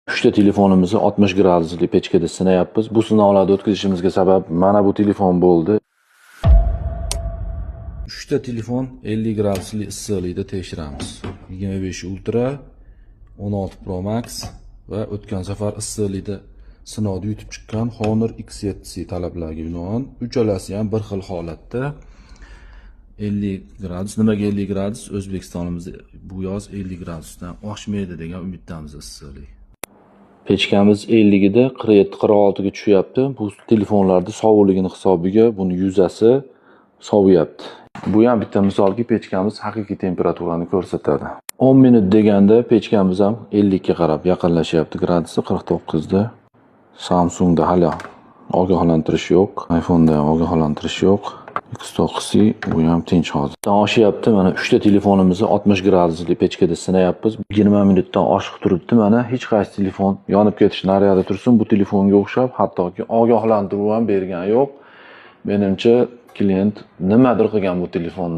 Uchta telefonimizni 60 gradusli pechkada sinayapmiz. Bu sinovlarni o'tkazishimizga sabab mana bu telefon bo'ldi. Uchta telefon 50 gradusli issiqlikda tekshiramiz. 25 Ultra, 16 Pro Max va o'tgan safar issiqlikda sinovda yutib chiqqan Honor X7C talablariga binoan uchalasi ham bir xil holatda. 50 gradus. Nimaga 50 gradus? O'zbekistonimizda bu yoz 50 gradusdan oshmaydi degan umiddamiz issiqlik. Pechkamiz 50 da 47-46 ga tushyapti. Bu telefonlarda sovuqligini hisobiga buni yuzasi soviyapti. Bu ham bitta misolki pechkamiz haqiqiy temperaturani ko'rsatadi. 10 minut deganda pechkamiz ham 50 ga qarab yaqinlashyapti. Gradusi 49 da. Samsungda hali ogohlantirish yo'q. iPhone'da ham ogohlantirish yo'q. X9C bu ham tinch hozir. Oshyapti. Mana 3 ta telefonimizni 60 gradusli pechkada sinayapmiz. 20 minutdan oshiq turibdi. Mana hech qaysi telefon yonib ketish nariyada tursin, bu telefonga o'xshab hattoki ogohlantiruv ham bergan yo'q. Menimcha klient nimadir qilgan bu telefonni.